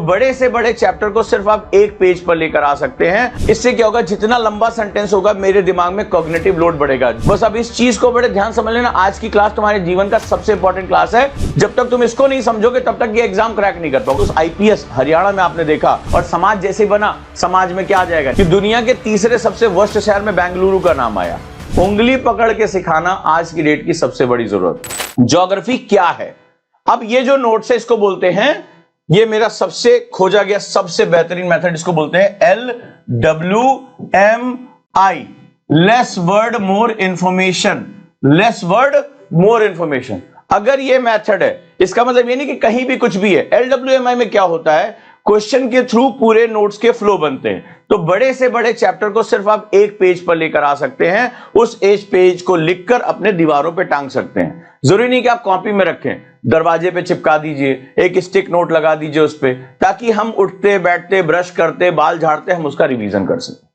बड़े से बड़े चैप्टर को सिर्फ आप एक पेज पर लेकर आ सकते हैं। इससे क्या होगा, जितना लंबा सेंटेंस होगा मेरे दिमाग में कॉग्निटिव लोड बढ़ेगा। बस अब इस चीज को बड़े ध्यान समझ लेना, आज की क्लास तुम्हारे जीवन का सबसे इंपॉर्टेंट क्लास है। जब तक तुम इसको नहीं समझोगे तब तक ये एग्जाम क्रैक नहीं कर पाओगे। उस आईपीएस हरियाणा में आपने देखा, और समाज जैसे बना, समाज में क्या आ जाएगा कि दुनिया के तीसरे सबसे वर्स्ट शहर में बेंगलुरु का नाम आया। उंगली पकड़ के सिखाना आज की डेट की सबसे बड़ी जरूरत। ज्योग्राफी क्या है? अब ये जो नोट्स है इसको बोलते हैं, ये मेरा सबसे खोजा गया सबसे बेहतरीन मेथड, इसको बोलते हैं LWMI, less word more information. Less word more information, अगर ये मेथड है, इसका मतलब ये नहीं कि कहीं भी कुछ भी है। LWMI में क्या होता है, क्वेश्चन के थ्रू पूरे नोट्स के फ्लो बनते हैं। तो बड़े से बड़े चैप्टर को सिर्फ आप एक पेज पर लेकर आ सकते हैं, उस एक पेज को लिखकर अपने दीवारों पे टांग सकते हैं। जरूरी नहीं कि आप कॉपी में रखें, दरवाजे पे चिपका दीजिए, एक स्टिक नोट लगा दीजिए उस पे, ताकि हम उठते बैठते, ब्रश करते, बाल झाड़ते, हम उसका रिवीजन कर सकें।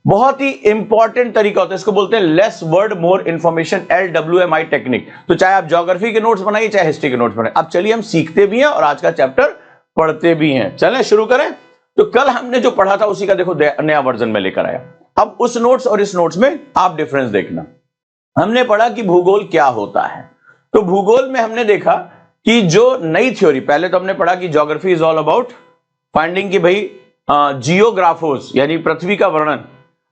बहुत ही इंपॉर्टेंट तरीका होता है, इसको बोलते हैं less word more information, LWMI technique. तो चाहे आप ज्योग्राफी के नोट्स बनाइए, चाहे हिस्ट्री के नोट्स बनाइए। अब चलिए हम सीखते भी हैं और आज का चैप्टर पढ़ते भी हैं। चलें शुरू करें। तो कल हमने जो पढ़ा था उसी का देखो नया वर्जन में लेकर आया। अब उस नोट्स और इस नोट्स में आप डिफरेंस देखना। हमने पढ़ा कि भूगोल क्या होता है। तो भूगोल में हमने देखा कि जो नई थ्योरी, पहले तो हमने पढ़ा कि geography is all about finding कि भाई जियोग्राफोस यानी पृथ्वी का वर्णन।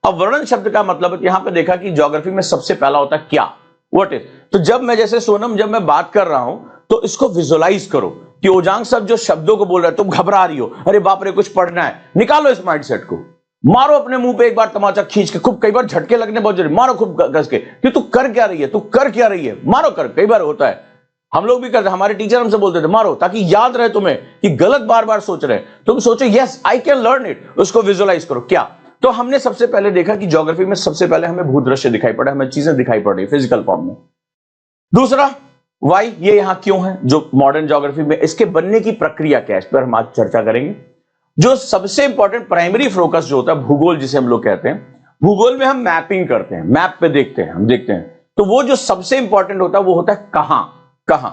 अब वर्णन शब्द का मतलब यहां पे देखा कि ज्योग्राफी में सबसे पहला होता है क्या, व्हाट इज। तो जब मैं जैसे सोनम, जब मैं बात कर रहा हूं तो इसको विजुअलाइज करो कि ओजांग साहब जो शब्दों को बोल रहे हैं, तुम घबरा रही हो, अरे बाप रे कुछ पढ़ना है, निकालो इस माइंडसेट को, मारो अपने मुंह पे एक बार तमाचा खींच के, खूब, कई बार झटके लगने बहुत जरूरी, मारो खूब कस के कि तू कर क्या रही है, तू कर क्या रही है, मारो कर। कई बार होता है, हम लोग भी करते, हमारे टीचर हमसे बोलते थे मारो, ताकि याद रहे तुम्हें कि गलत बार बार सोच रहे हैं, तुम सोचो yes I can learn it, उसको विजुअलाइज करो। क्या? तो हमने सबसे पहले देखा कि ज्योग्राफी में सबसे पहले हमें भूदृश्य दिखाई पड़ा, हमें चीजें दिखाई पड़ रही फिजिकल फॉर्म में। दूसरा, वाई, ये यहां क्यों है, जो मॉडर्न ज्योग्राफी में इसके बनने की प्रक्रिया क्या है, इस पर हम आज चर्चा करेंगे। जो सबसे इंपॉर्टेंट प्राइमरी फोकस जो होता है भूगोल, जिसे हम लोग कहते हैं, भूगोल में हम मैपिंग करते हैं, मैप पे देखते हैं, हम देखते हैं। तो वो जो सबसे इंपॉर्टेंट होता है वो होता है कहां कहां।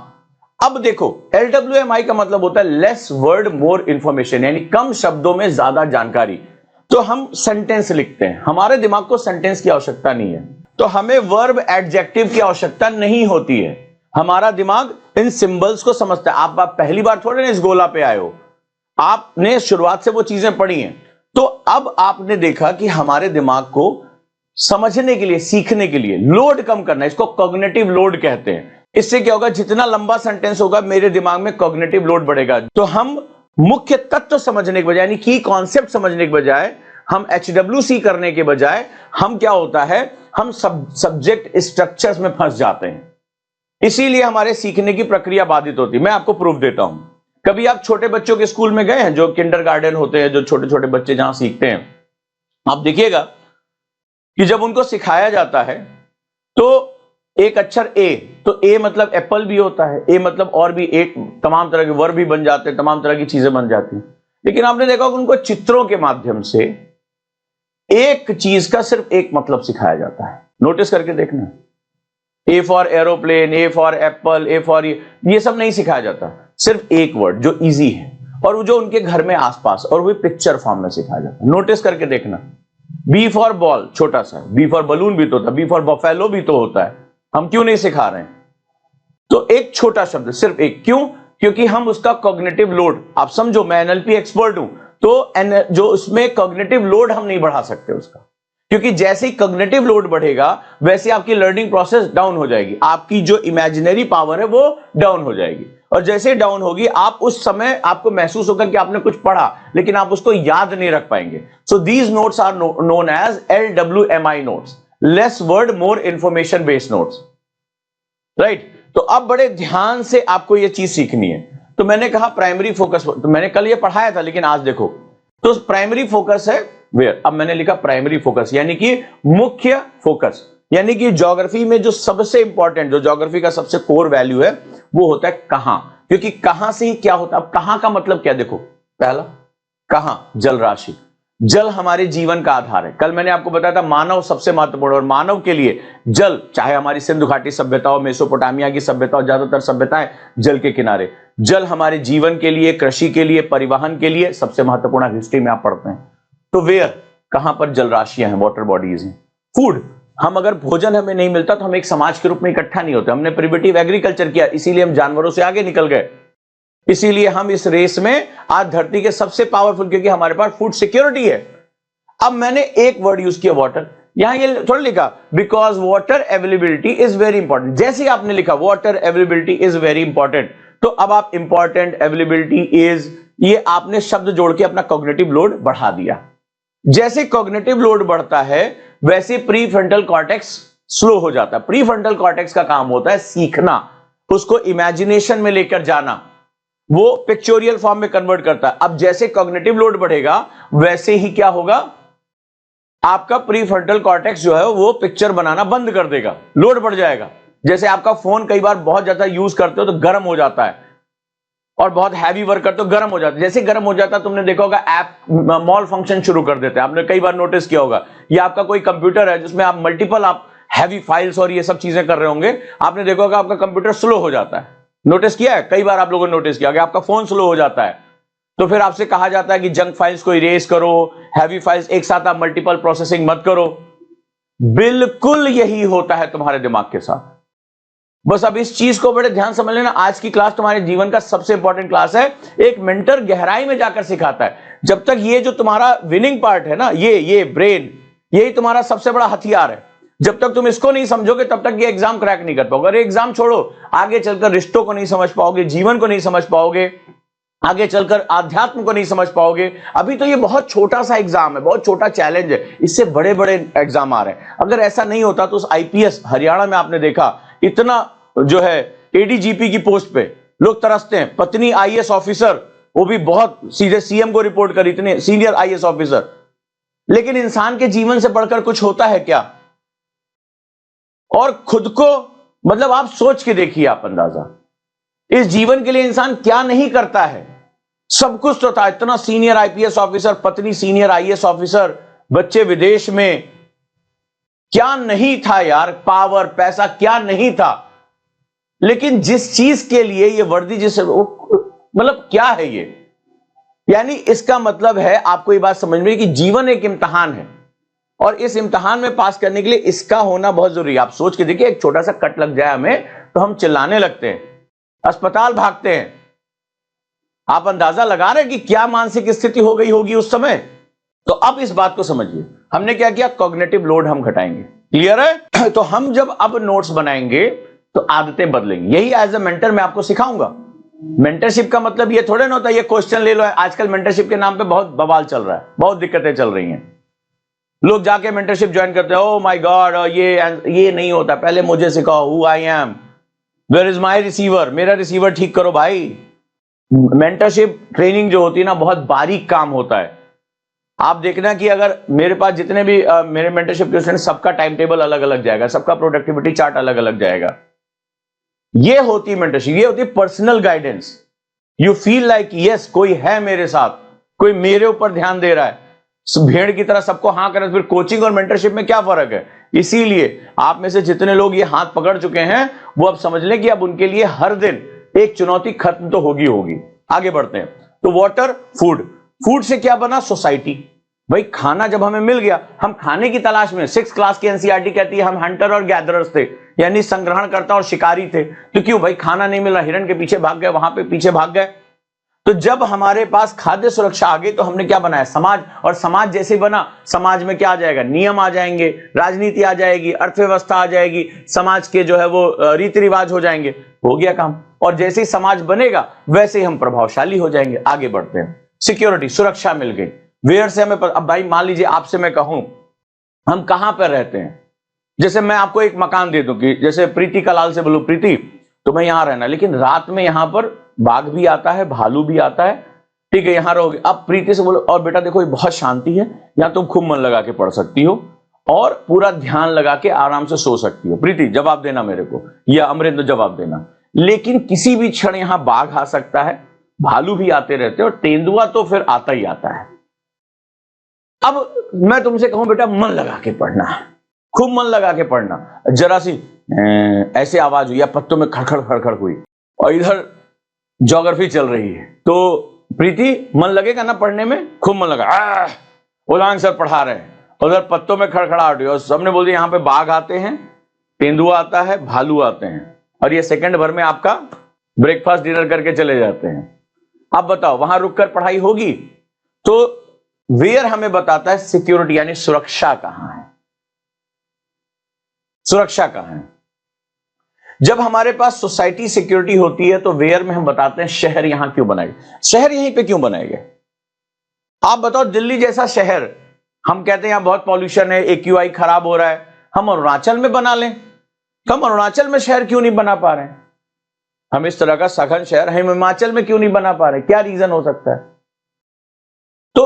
अब देखो, LWMI का मतलब होता है लेस वर्ड मोर इंफॉर्मेशन, यानी कम शब्दों में ज्यादा जानकारी। तो हम सेंटेंस लिखते हैं, हमारे दिमाग को सेंटेंस की आवश्यकता नहीं है, तो हमें वर्ब एडजेक्टिव की आवश्यकता नहीं होती है। हमारा दिमाग इन सिंबल्स को समझता है। आप पहली बार थोड़े ना इस गोला पे आए हो, आपने शुरुआत से वो चीजें पढ़ी हैं। तो अब आपने देखा कि हमारे दिमाग को समझने के लिए, सीखने के लिए लोड कम करना, इसको कॉग्निटिव लोड कहते हैं। इससे क्या होगा, जितना लंबा सेंटेंस होगा मेरे दिमाग में कॉग्निटिव लोड बढ़ेगा। तो हम मुख्य तत्व समझने के बजाय, यानी की कॉन्सेप्ट समझने के बजाय, हम HWC करने के बजाय, हम क्या होता है, हम सब्जेक्ट स्ट्रक्चर्स में फंस जाते हैं। इसीलिए हमारे सीखने की प्रक्रिया बाधित होती है। मैं आपको प्रूफ देता हूं। कभी आप छोटे बच्चों के स्कूल में गए हैं, जो किंडरगार्टन होते हैं, जो छोटे छोटे बच्चे जहां सीखते हैं, आप देखिएगा कि जब उनको सिखाया जाता है तो एक अक्षर ए, तो ए मतलब एप्पल भी होता है, ए मतलब और भी एक तमाम तरह के वर्ब भी बन जाते हैं, तमाम तरह की चीजें बन जाती हैं। लेकिन आपने देखा कि उनको चित्रों के माध्यम से एक चीज का सिर्फ एक मतलब सिखाया जाता है। नोटिस करके देखना, A for aeroplane, A for Apple, A for ये सब नहीं सिखाया जाता, सिर्फ एक वर्ड जो इजी है और जो उनके घर में आसपास, और वो पिक्चर फॉर्म में सिखाया जाता है। नोटिस करके देखना, बी फॉर बॉल छोटा सा, बी फॉर बलून भी तो होता है, बी फॉर बफेलो भी तो होता है, हम क्यों नहीं सिखा रहे हैं? तो एक छोटा शब्द, सिर्फ एक, क्यों? क्योंकि हम उसका कॉग्निटिव लोड, आप समझो मैं NLP एक्सपर्ट हूं, तो जो उसमें कॉग्निटिव लोड हम नहीं बढ़ा सकते उसका, क्योंकि जैसे ही कॉग्निटिव लोड बढ़ेगा वैसे आपकी लर्निंग प्रोसेस डाउन हो जाएगी, आपकी जो इमेजिनरी पावर है वो डाउन हो जाएगी, और जैसे डाउन होगी आप उस समय आपको महसूस होगा कि आपने कुछ पढ़ा लेकिन आप उसको याद नहीं रख पाएंगे। So these notes are known as LWMI notes, less word more information based notes, right. तो अब बड़े ध्यान से आपको यह चीज सीखनी है। तो मैंने कहा प्राइमरी फोकस, तो मैंने कल ये पढ़ाया था, लेकिन आज देखो, तो प्राइमरी फोकस है वेयर, अब मैंने लिखा प्राइमरी फोकस, यानी कि मुख्य फोकस, यानी कि ज्योग्राफी में जो सबसे इंपॉर्टेंट, जो ज्योग्राफी का सबसे कोर वैल्यू है वो होता है कहां, क्योंकि कहां से ही क्या होता है। अब कहां का मतलब क्या, देखो, पहला कहां, जल राशि, जल हमारे जीवन का आधार है। कल मैंने आपको बताया था मानव सबसे महत्वपूर्ण, और मानव के लिए जल, चाहे हमारी सिंधु घाटी सभ्यता हो, मेसोपोटामिया की सभ्यता हो, ज्यादातर सभ्यताएं जल के किनारे। जल हमारे जीवन के लिए, कृषि के लिए, परिवहन के लिए सबसे महत्वपूर्ण। हिस्ट्री में आप पढ़ते हैं तो वेयर, कहां पर जल राशियां हैं, वाटर बॉडीज हैं। फूड, हम अगर भोजन हमें नहीं मिलता तो हम एक समाज के रूप में इकट्ठा नहीं होते। हमने प्रिमिटिव एग्रीकल्चर किया, इसीलिए हम जानवरों से आगे निकल गए, इसीलिए हम इस रेस में आज धरती के सबसे पावरफुल, क्योंकि हमारे पास फूड सिक्योरिटी है। अब मैंने एक वर्ड यूज किया वाटर, यहां ये थोड़ा लिखा because water availability is very important. जैसे ही आपने लिखा water availability is very important, तो अब आप इंपॉर्टेंट, अवेलेबिलिटी इज, ये आपने शब्द जोड़ के अपना कॉग्निटिव लोड बढ़ा दिया। जैसे कॉग्निटिव लोड बढ़ता है वैसे प्री फ्रंटल कॉर्टेक्स स्लो हो जाता है। प्री फ्रंटल कॉर्टेक्स का काम होता है सीखना, उसको इमेजिनेशन में लेकर जाना, वो पिक्चोरियल फॉर्म में कन्वर्ट करता है। अब जैसे कॉग्निटिव लोड बढ़ेगा वैसे ही क्या होगा, आपका प्री फ्रंटल कॉर्टेक्स जो है वो पिक्चर बनाना बंद कर देगा, लोड बढ़ जाएगा। जैसे आपका फोन कई बार बहुत ज्यादा यूज करते हो तो गर्म हो जाता है, और बहुत हैवी वर्क करते हो गर्म हो जाता है। जैसे गर्म हो जाता है, तुमने देखा होगा ऐप मॉल फंक्शन शुरू कर देते हैं, आपने कई बार नोटिस किया होगा। या आपका कोई कंप्यूटर है जिसमें आप मल्टीपल आप हैवी फाइल्स और ये सब चीजें कर रहे होंगे, आपने देखा होगा आपका कंप्यूटर स्लो हो जाता है। नोटिस किया है, कई बार आप लोगों ने नोटिस किया कि आपका फोन स्लो हो जाता है, तो फिर आपसे कहा जाता है कि जंक फाइल्स को इरेज करो, हैवी फाइल्स एक साथ आप मल्टीपल प्रोसेसिंग मत करो। बिल्कुल यही होता है तुम्हारे दिमाग के साथ। बस अब इस चीज को बड़े ध्यान समझ लेना, आज की क्लास तुम्हारे जीवन का सबसे इंपॉर्टेंट क्लास है। एक मेंटर गहराई में जाकर सिखाता है। जब तक ये जो तुम्हारा विनिंग पार्ट है ना, ये ब्रेन, यही तुम्हारा सबसे बड़ा हथियार है। जब तक तुम इसको नहीं समझोगे तब तक ये एग्जाम क्रैक नहीं कर पाओगे। अगर एग्जाम छोड़ो, आगे चलकर रिश्तों को नहीं समझ पाओगे, जीवन को नहीं समझ पाओगे, आगे चलकर आध्यात्म को नहीं समझ पाओगे। अभी तो ये बहुत छोटा सा एग्जाम है, बहुत छोटा चैलेंज है, इससे बड़े बड़े एग्जाम आ रहे हैं। अगर ऐसा नहीं होता तो उस आईपीएस, हरियाणा में आपने देखा इतना जो है एडीजीपी की पोस्ट पे लोग तरसते हैं, पत्नी आईएएस ऑफिसर, वो भी बहुत सीधे सीएम को रिपोर्ट करी, इतने सीनियर आईएएस ऑफिसर। लेकिन इंसान के जीवन से बढ़कर कुछ होता है क्या? और खुद को, मतलब आप सोच के देखिए, आप अंदाजा, इस जीवन के लिए इंसान क्या नहीं करता है। सब कुछ तो था, इतना सीनियर आईपीएस ऑफिसर, पत्नी सीनियर आईएएस ऑफिसर, बच्चे विदेश में, क्या नहीं था यार, पावर, पैसा, क्या नहीं था। लेकिन जिस चीज के लिए ये वर्दी, जिस मतलब क्या है ये, यानी इसका मतलब है आपको ये बात समझ में कि जीवन एक इम्तिहान है, और इस इम्तिहान में पास करने के लिए इसका होना बहुत जरूरी है। आप सोच के देखिए, एक छोटा सा कट लग जाए हमें तो हम चिल्लाने लगते हैं, अस्पताल भागते हैं। आप अंदाजा लगा रहे हैं कि क्या मानसिक स्थिति हो गई होगी उस समय। तो अब इस बात को समझिए, हमने क्या किया, कॉग्निटिव लोड हम घटाएंगे। क्लियर है? तो हम जब अब नोट्स बनाएंगे तो आदतें बदलेंगी। यही एज ए मेंटर मैं आपको सिखाऊंगा। मेंटरशिप का मतलब ये थोड़े ना होता है ये क्वेश्चन ले लो। आजकल मेंटरशिप के नाम पे बहुत बवाल चल रहा है, बहुत दिक्कतें चल रही हैं। लोग जाके मेंटरशिप ज्वाइन करते हैं, ओ माय गॉड, ये नहीं होता। पहले मुझे सिखाओ, who I am, where is my receiver, मेरा रिसीवर ठीक करो भाई। मेंटरशिप ट्रेनिंग जो होती है ना, बहुत बारीक काम होता है। आप देखना कि अगर मेरे पास जितने भी मेरे मेंटरशिप के स्टूडेंट, सबका टाइम टेबल अलग अलग जाएगा, सबका प्रोडक्टिविटी चार्ट अलग अलग जाएगा। ये होती है मेंटरशिप, ये होती है personal guidance. You feel like yes, कोई है मेरे साथ, कोई मेरे ऊपर ध्यान दे रहा है। भेड़ की तरह सबको हाँ करें। फिर कोचिंग और मेंटरशिप में क्या फर्क है? इसीलिए आप में से जितने लोग ये हाथ पकड़ चुके हैं वो अब समझ लें कि अब उनके लिए हर दिन एक चुनौती खत्म तो होगी। आगे बढ़ते हैं। तो वाटर, फूड से क्या बना? सोसाइटी। भाई खाना जब हमें मिल गया, हम खाने की तलाश में, 6th क्लास की एनसीईआरटी कहती है हम हंटर और गैदरर्स थे, यानी संग्रहणकर्ता और शिकारी थे। तो क्यों भाई, खाना नहीं मिला, हिरण के पीछे भाग गए, वहां पे पीछे भाग गए। तो जब हमारे पास खाद्य सुरक्षा आ गई तो हमने क्या बनाया? समाज। और समाज जैसे बना, समाज में क्या आ जाएगा? नियम आ जाएंगे, राजनीति आ जाएगी, अर्थव्यवस्था आ जाएगी, समाज के जो है वो रीति रिवाज हो जाएंगे। हो गया काम। और जैसे ही समाज बनेगा वैसे ही हम प्रभावशाली हो जाएंगे। आगे बढ़ते हैं। सिक्योरिटी, सुरक्षा मिल गई। वेयर से हमें अब भाई मान लीजिए आपसे मैं कहूं हम कहां पर रहते हैं, जैसे मैं आपको एक मकान दे दूं कि जैसे प्रीति कलाल से बोलूं, प्रीति तुम्हें यहां रहना, लेकिन रात में यहां पर बाघ भी आता है, भालू भी आता है, ठीक है, यहां रहोगे। अब प्रीति से बोलो, और बेटा देखो ये बहुत शांति है, यहां तुम खूब मन लगा के पढ़ सकती हो और पूरा ध्यान लगा के आराम से सो सकती हो। प्रीति जवाब देना मेरे को, या अमरिंदर जवाब देना। लेकिन किसी भी क्षण यहां बाघ आ सकता है, भालू भी आते रहते हैं, और तेंदुआ तो फिर आता ही आता है। अब मैं तुमसे कहूं बेटा मन लगा के पढ़ना, खूब मन लगा के पढ़ना, जरा सी ऐसे आवाज हुई या पत्तों में खड़खड़ खड़खड़ हुई और इधर ज्योग्राफी चल रही है, तो प्रीति मन लगेगा ना पढ़ने में? खूब मन लगा, उदांग सर पढ़ा रहे हैं, उधर पत्तों में खड़खड़ाहट हुई और सबने बोल दिया यहाँ पे बाघ आते हैं, तेंदुआ आता है, भालू आते हैं, और ये सेकंड भर में आपका ब्रेकफास्ट डिनर करके चले जाते हैं। अब बताओ वहां रुककर पढ़ाई होगी? तो वेयर हमें बताता है सिक्योरिटी, यानी सुरक्षा कहां है, सुरक्षा कहां है। जब हमारे पास सोसाइटी सिक्योरिटी होती है तो वेयर में हम बताते हैं शहर यहां क्यों बनाए, शहर यहीं पे क्यों बनाए गए। आप बताओ दिल्ली जैसा शहर, हम कहते हैं यहां बहुत पॉल्यूशन है, AQI खराब हो रहा है, हम अरुणाचल में बना लें, हम अरुणाचल में शहर क्यों नहीं बना पा रहे हैं? हम इस तरह का सघन शहर हम हिमाचल में क्यों नहीं बना पा रहे? क्या रीजन हो सकता है? तो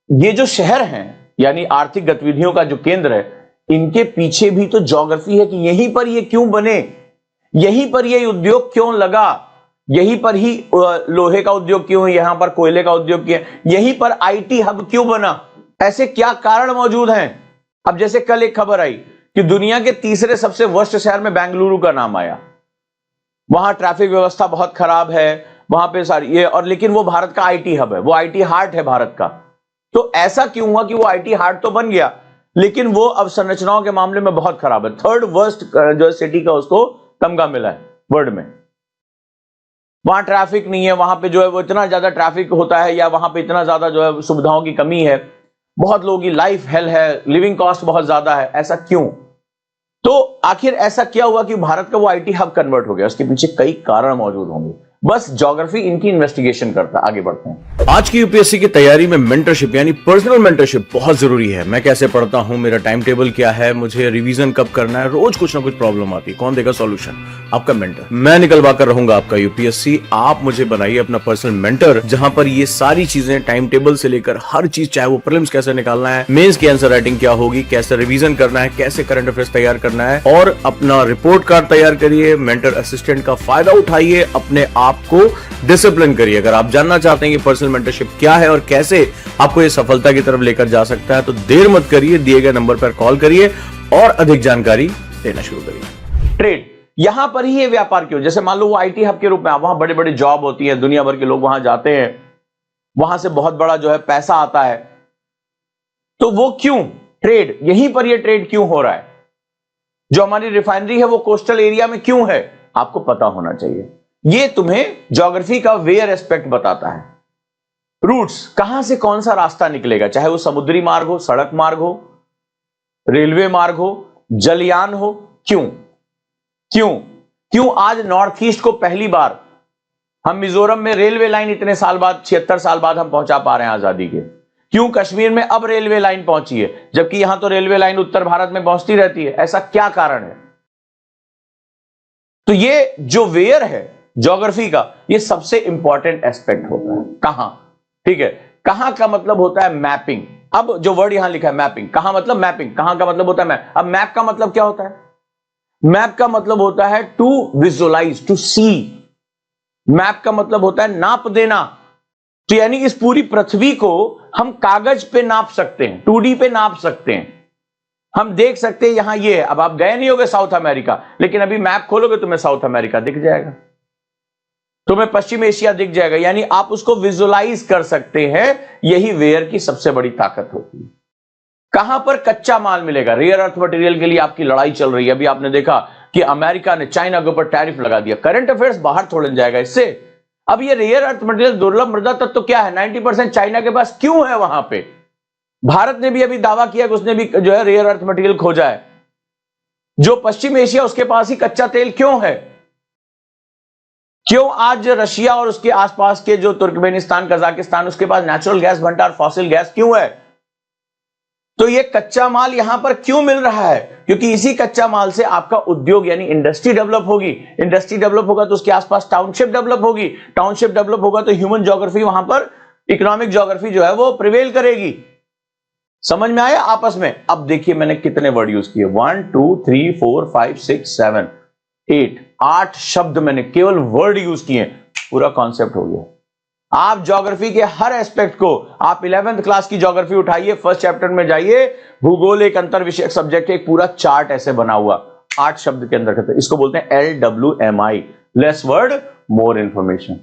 ये जो शहर हैं यानी आर्थिक गतिविधियों का जो केंद्र है, इनके पीछे भी तो ज्योग्राफी है कि यहीं पर ये क्यों बने, यहीं पर ये उद्योग क्यों लगा, यहीं पर ही लोहे का उद्योग क्यों है, यहां पर कोयले का उद्योग क्यों है, यहीं पर IT हब क्यों बना, ऐसे क्या कारण मौजूद हैं। अब जैसे कल एक खबर आई कि दुनिया के तीसरे सबसे वर्स्ट शहर में बेंगलुरु का नाम आया, वहां ट्रैफिक व्यवस्था बहुत खराब है, वहां पे सारी ये, और लेकिन वो भारत का IT हब है, वो IT हार्ट है भारत का। तो ऐसा क्यों हुआ कि वो IT हार्ट तो बन गया लेकिन वो अवसंरचनाओं के मामले में बहुत खराब है, थर्ड वर्स्ट जो सिटी का उसको तमगा मिला है वर्ल्ड में। वहां ट्रैफिक नहीं है, वहां पे जो है वो इतना ज्यादा ट्रैफिक होता है या वहां पे इतना ज्यादा जो है सुविधाओं की कमी है, बहुत लोगों की लाइफ हेल है, लिविंग कॉस्ट बहुत ज्यादा है। ऐसा क्यों? तो आखिर ऐसा क्या हुआ कि भारत का वो IT हब कन्वर्ट हो गया? उसके पीछे कई कारण मौजूद होंगे, बस ज्योग्राफी इनकी इन्वेस्टिगेशन करता है। आगे बढ़ते हैं। आज की यूपीएससी की तैयारी में मेंटरशिप यानी पर्सनल मेंटरशिप बहुत जरूरी है। मैं कैसे पढ़ता हूं, मेरा टाइम टेबल क्या है, मुझे रिवीजन कब करना है, रोज कुछ ना कुछ प्रॉब्लम आती है, कौन देगा सॉल्यूशन? आपका मेंटर। मैं निकलवा कर रहूंगा आपका यूपीएससी। आप मुझे बनाइए अपना पर्सनल मेंटर, जहां पर ये सारी चीजें टाइम टेबल से लेकर हर चीज, चाहे वो प्रीलिम्स कैसे निकालना है, मेंस की आंसर राइटिंग क्या होगी, कैसे रिवीजन करना है, कैसे करंट अफेयर्स तैयार करना है, और अपना रिपोर्ट कार्ड तैयार करिए। मेंटर असिस्टेंट का फायदा उठाइए, अपने आप को डिसिप्लिन करिए। अगर आप जानना चाहते हैं कि पर्सनल मेंटरशिप क्या है और कैसे आपको ये सफलता की तरफ लेकर जा सकता है, तो देर मत करिए, दिए गए नंबर पर कॉल करिए और अधिक जानकारी देना शुरू करिए। ट्रेड, यहां पर ही ये व्यापार क्यों? जैसे मान लो वो IT हब के रूप में, वहां बड़े बड़े जॉब होती है, दुनिया भर के लोग वहां जाते हैं, वहां से बहुत बड़ा जो है पैसा आता है, तो वो क्यों ट्रेड, यहीं पर ये ट्रेड क्यों हो रहा है? जो हमारी रिफाइनरी है वो कोस्टल एरिया में क्यों है? आपको पता होना चाहिए। ये तुम्हें ज्योग्राफी का वेयर एस्पेक्ट बताता है। रूट्स, कहां से कौन सा रास्ता निकलेगा, चाहे वो समुद्री मार्ग हो, सड़क मार्ग हो, रेलवे मार्ग हो, जलयान हो, क्यों क्यों क्यों आज नॉर्थ ईस्ट को पहली बार हम मिजोरम में रेलवे लाइन इतने साल बाद, 76 साल बाद हम पहुंचा पा रहे हैं आजादी के? क्यों कश्मीर में अब रेलवे लाइन पहुंची है, जबकि यहां तो रेलवे लाइन उत्तर भारत में पहुंचती रहती है? ऐसा क्या कारण है? तो ये जो वेयर है ज्योग्राफी का, ये सबसे इंपॉर्टेंट एस्पेक्ट होता है। कहां? ठीक है, कहां का मतलब होता है मैपिंग। अब जो वर्ड यहां लिखा है मैपिंग, कहां मतलब मैपिंग, कहां का मतलब होता है मैप। अब मैप का मतलब क्या होता है? मैप का मतलब होता है to visualise, to see. Map का मतलब होता है नाप देना। तो यानी इस पूरी पृथ्वी को हम कागज पे नाप सकते हैं, 2D पे नाप सकते हैं, हम देख सकते हैं यहां ये है। अब आप गए नहीं होगे साउथ अमेरिका, लेकिन अभी मैप खोलोगे तुम्हें साउथ अमेरिका दिख जाएगा, तुम्हें पश्चिम एशिया दिख जाएगा, यानी आप उसको विजुअलाइज कर सकते हैं। यही वेयर की सबसे बड़ी ताकत होती है। कहां पर कच्चा माल मिलेगा? रेयर अर्थ मटेरियल के लिए आपकी लड़ाई चल रही है। अभी आपने देखा कि अमेरिका ने चाइना के ऊपर टैरिफ लगा दिया। करंट अफेयर्स बाहर छोड़ने जाएगा इससे। अब ये रेयर अर्थ मटेरियल, दुर्लभ मृदा तत्व तो क्या है, 90% चाइना के पास क्यों है? वहां पे भारत ने भी अभी दावा किया कि उसने भी जो है रेयर अर्थ मटेरियल खोजा है। जो पश्चिम एशिया, उसके पास ही कच्चा तेल क्यों है? क्यों आज रशिया और उसके आसपास के जो तुर्कमेनिस्तान, कजाकिस्तान, उसके पास नेचुरल गैस भंडार, फॉसिल गैस क्यों है? तो ये कच्चा माल यहां पर क्यों मिल रहा है? क्योंकि इसी कच्चा माल से आपका उद्योग यानी इंडस्ट्री डेवलप होगी। इंडस्ट्री डेवलप होगा तो उसके आसपास टाउनशिप डेवलप होगी। टाउनशिप डेवलप होगा तो ह्यूमन ज्योग्राफी, वहां पर इकोनॉमिक ज्योग्राफी जो है वो प्रिवेल करेगी। समझ में आया आपस में? अब देखिए मैंने कितने वर्ड यूज किए, 1 2 3 4 5 6 7 8 8 शब्द मैंने केवल वर्ड यूज किए, पूरा कॉन्सेप्ट हो गया। आप ज्योग्राफी के हर एस्पेक्ट को, आप 11th क्लास की ज्योग्राफी उठाइए, फर्स्ट चैप्टर में जाइए, भूगोल एक अंतर विषयक सब्जेक्ट है, एक पूरा चार्ट ऐसे बना हुआ 8 शब्द के अंदर करते, इसको बोलते हैं LWMI, less word more information.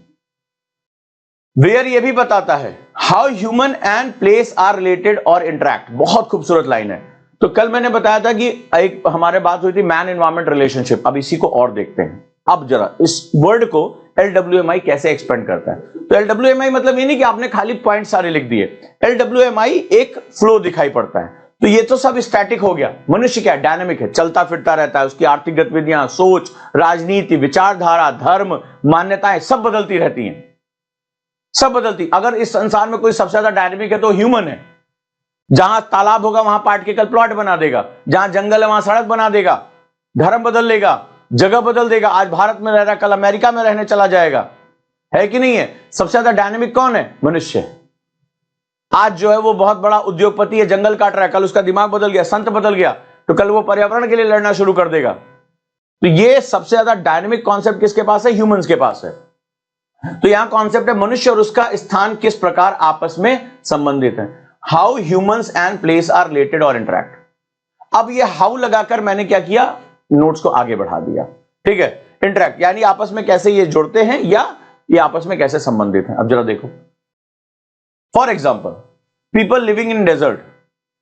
Where ये भी बताता है how human and place are related और इंटरैक्ट। बहुत खूबसूरत लाइन है। तो कल मैंने बताया था कि एक हमारे बात हुई थी मैन एनवायरमेंट रिलेशनशिप, अब इसी को और देखते हैं। अब जरा इस वर्ड को LWMI कैसे एक्सपेंड करता है। तो LWMI मतलब ये नहीं कि आपने खाली पॉइंट सारे लिख दिए, LWMI एक फ्लो दिखाई पड़ता है। तो ये तो सब स्टैटिक हो गया, मनुष्य क्या डायनामिक है, चलता फिरता रहता है, उसकी आर्थिक गतिविधियां, सोच, राजनीति, विचारधारा, धर्म, मान्यताएं सब बदलती रहती हैं, सब बदलती। अगर इस संसार में कोई सबसे ज्यादा डायनामिक है तो ह्यूमन है। जहां तालाब होगा वहां पार्टिकल प्लॉट बना देगा, जहां जंगल है वहां सड़क बना देगा, धर्म बदल लेगा, जगह बदल देगा। आज भारत में रह रहा, कल अमेरिका में रहने चला जाएगा, है कि नहीं है? सबसे ज्यादा डायनामिक कौन है? मनुष्य। आज जो है वो बहुत बड़ा उद्योगपति है, जंगल काट रहा है, कल उसका दिमाग बदल गया, संत बदल गया, तो कल वो पर्यावरण के लिए लड़ना शुरू कर देगा। तो ये सबसे ज्यादा डायनामिक कॉन्सेप्ट किसके पास है? ह्यूमंस के पास है। तो यहां कॉन्सेप्ट है मनुष्य और उसका स्थान किस प्रकार आपस में संबंधित है, how humans and place are related और इंटरैक्ट। अब ये हाउ लगाकर मैंने क्या किया, नोट्स को आगे बढ़ा दिया, ठीक है। इंटरैक्ट यानी आपस में कैसे ये जुड़ते हैं या ये आपस में कैसे संबंधित हैं। अब जरा देखो, for example people living in desert,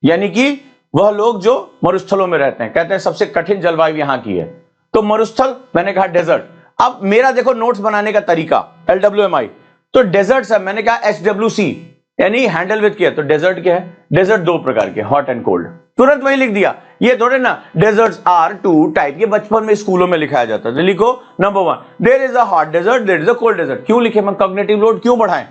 यानी कि वह लोग जो मरुस्थलों में रहते हैं, कहते हैं सबसे कठिन जलवायु यहां की है, तो मरुस्थल मैंने कहा डेजर्ट। अब मेरा देखो नोट्स बनाने का तरीका LWMI, तो डेजर्ट है, मैंने कहा HWC यानी हैंडल विद केयर। तो डेजर्ट क्या है? डेजर्ट दो प्रकार के, हॉट एंड कोल्ड, तुरंत वही लिख दिया। ये थोड़े ना डेजर्ट्स आर टू टाइप, ये बचपन में स्कूलों में लिखाया जाता है। लिखो number 1 there is a hot desert, there is a cold desert. क्यों लिखे? मैं कॉग्निटिव लोड क्यों बढ़ाएं?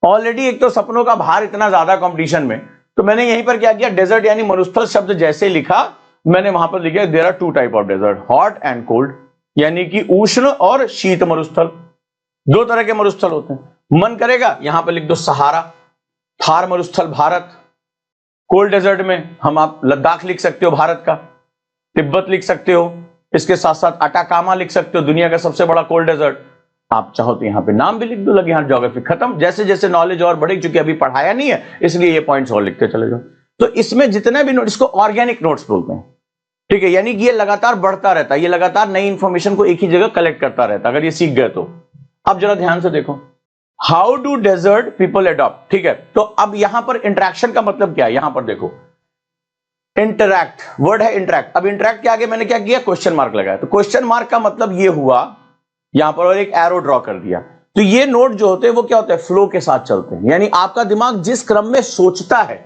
ऑलरेडी एक तो सपनों का भार इतना ज्यादा कंपटीशन में, तो मैंने यहीं पर क्या किया, डेजर्ट यानी मरुस्थल शब्द जैसे लिखा, मैंने वहां पर लिखा there are 2 type of desert, hot and cold, यानी कि उष्ण और शीत मरुस्थल, 2 तरह के मरुस्थल होते हैं। मन करेगा यहां पर लिख दो सहारा, थार मरुस्थल भारत। कोल्ड डेजर्ट में हम आप लद्दाख लिख सकते हो भारत का, तिब्बत लिख सकते हो, इसके साथ साथ अटाकामा लिख सकते हो, दुनिया का सबसे बड़ा कोल्ड डेजर्ट। आप चाहो तो यहां पे नाम भी लिख दो, लगे यहां ज्योग्राफी खत्म। जैसे जैसे नॉलेज और बढ़ेगी, चूंकि अभी पढ़ाया नहीं है इसलिए ये पॉइंट्स और लिखते चले जाओ। तो इसमें जितने भी नोट, इसको ऑर्गेनिक नोट्स बोलते हैं, ठीक है, यानी कि ये लगातार बढ़ता रहता है, ये लगातार नई इंफॉर्मेशन को एक ही जगह कलेक्ट करता रहता है, अगर ये सीख गए तो। अब जरा ध्यान से देखो, how do desert people adopt, ठीक है। तो अब यहां पर इंटरेक्शन का मतलब क्या है, यहां पर देखो इंटरैक्ट, वर्ड है इंटरैक्ट। अब इंटरैक्ट के आगे मैंने क्या किया, क्वेश्चन मार्क लगाया। तो क्वेश्चन मार्क का मतलब ये हुआ, यहां पर और एक एरो ड्रॉ कर दिया। तो ये नोट जो होते हैं वो क्या होते हैं, फ्लो के साथ चलते हैं, यानी आपका दिमाग जिस क्रम में सोचता है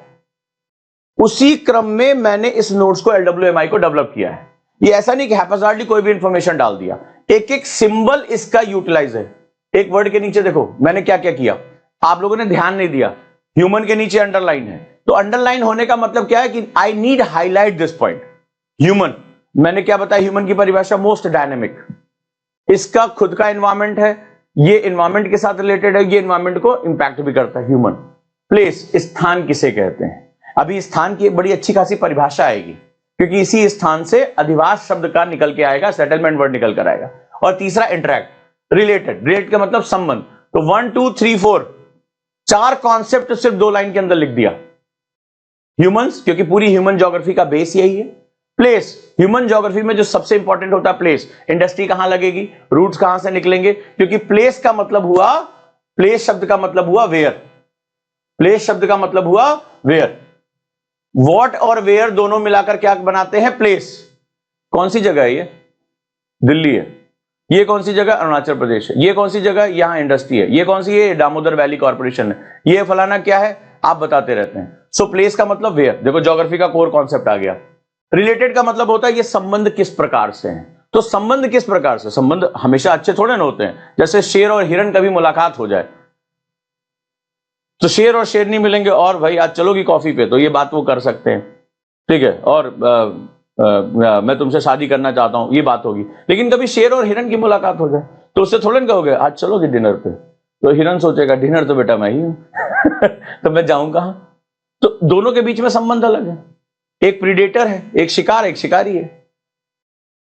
उसी क्रम में मैंने इस नोट्स को LWMI को डेवलप किया है। ये ऐसा नहीं कि हैप्पीजार्डली कोई भी इंफॉर्मेशन डाल दिया, एक एक सिंबल इसका यूटिलाइज है। एक वर्ड के नीचे देखो मैंने क्या क्या किया, आप लोगों ने ध्यान नहीं दिया, ह्यूमन के नीचे अंडरलाइन है। तो अंडरलाइन होने का मतलब क्या है कि I need highlight this point. Human, मैंने क्या बताया, ह्यूमन की परिभाषा मोस्ट डायनेमिक, इसका खुद का एनवायरमेंट है, ये एनवायरमेंट के साथ रिलेटेड है, ये एनवायरमेंट को इंपैक्ट भी करता है। ह्यूमन। प्लेस, स्थान किसे कहते हैं, अभी स्थान की एक बड़ी अच्छी खासी परिभाषा आएगी, क्योंकि इसी स्थान से अधिवास शब्द का निकल के आएगा, सेटलमेंट वर्ड निकल कर आएगा। और तीसरा इंटरैक्ट, रिलेटेड, रिलेट का मतलब संबंध। तो 1 2 3 4 4 कॉन्सेप्ट सिर्फ 2 लाइन के अंदर लिख दिया। ह्यूमंस, क्योंकि पूरी ह्यूमन ज्योग्राफी का बेस यही है। प्लेस, ह्यूमन ज्योग्राफी में जो सबसे इंपॉर्टेंट होता है प्लेस, इंडस्ट्री कहां लगेगी, रूट्स कहां से निकलेंगे, क्योंकि प्लेस का मतलब हुआ, प्लेस शब्द का मतलब हुआ वेयर, प्लेस शब्द का मतलब हुआ वेयर। वॉट और वेयर दोनों मिलाकर क्या बनाते हैं, प्लेस। कौन सी जगह है ये, दिल्ली है। ये कौन सी जगह, अरुणाचल प्रदेश है। ये कौन सी जगह, यहां इंडस्ट्री है। ये कौन सी है, दामोदर वैली कॉर्पोरेशन है। ये फलाना क्या है, आप बताते रहते हैं। सो प्लेस का मतलब वेयर, देखो ज्योग्राफी का कोर कॉन्सेप्ट आ गया। रिलेटेड का मतलब होता है ये संबंध किस प्रकार से है। तो संबंध किस प्रकार से, संबंध हमेशा अच्छे थोड़े ना होते हैं। जैसे शेर और हिरन कभी मुलाकात हो जाए तो शेर और शेरनी मिलेंगे और भाई आज चलोगी कॉफी पे, तो ये बात वो कर सकते हैं, ठीक है, और मैं तुमसे शादी करना चाहता हूं, ये बात होगी। लेकिन कभी शेर और हिरन की मुलाकात हो जाए तो उससे थोड़े ना कहोगे आज चलोगे डिनर पे, तो हिरन सोचेगा डिनर तो बेटा मैं ही हूं तो मैं जाऊं कहां। तो दोनों के बीच में संबंध अलग है, एक प्रीडेटर है, एक शिकार, एक शिकारी है।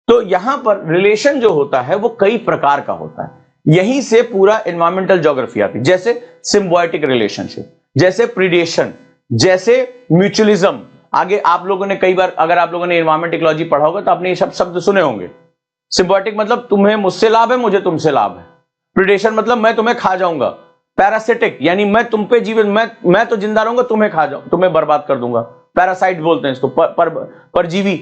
तो यहां पर रिलेशन जो होता है वो कई प्रकार का होता है। यहीं से पूरा एनवायरमेंटल ज्योग्राफी आती है, जैसे सिम्बायोटिक रिलेशनशिप, जैसे प्रीडेशन, जैसे म्यूचुअलिज्म। आगे आप लोगों ने कई बार, अगर आप लोगों ने एनवायरमेंट इकोलॉजी पढ़ा होगा तो आपने ये शब्द सुने होंगे। सिम्बायोटिक मतलब तुम्हें मुझसे लाभ है, मुझे तुमसे लाभ है। प्रीडेशन मतलब मैं तुम्हें खा जाऊंगा। पैरासिटिक यानी मैं तुम पे जीवन, मैं तो जिंदा रहूंगा, तुम्हें खा जाऊं, तुम्हें बर्बाद कर दूंगा। पैरासाइट बोलते हैं इसको, परजीवी।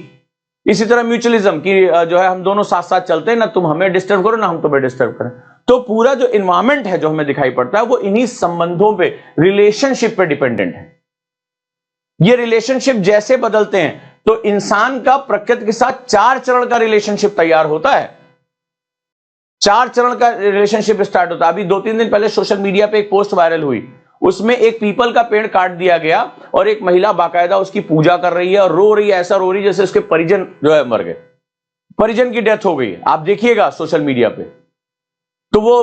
इसी तरह म्यूचुअलिज्म की जो है हम दोनों साथ साथ चलते हैं, ना तुम हमें डिस्टर्ब करो ना हम तुम्हें डिस्टर्ब करें। तो पूरा जो एनवायरमेंट है जो हमें दिखाई पड़ता है वो इन्हीं संबंधों पे, रिलेशनशिप पे डिपेंडेंट है। ये रिलेशनशिप जैसे बदलते हैं तो इंसान का प्रकृति के साथ 4 चरण का रिलेशनशिप तैयार होता है। 4 चरण का रिलेशनशिप स्टार्ट होता है। अभी 2-3 दिन पहले सोशल मीडिया पे एक पोस्ट वायरल हुई, उसमें एक पीपल का पेड़ काट दिया गया और एक महिला बाकायदा उसकी पूजा कर रही है और रो रही है, ऐसा रो रही है जैसे उसके परिजन जो है मर गए, परिजन की डेथ हो गई। आप देखिएगा सोशल मीडिया पे, तो वो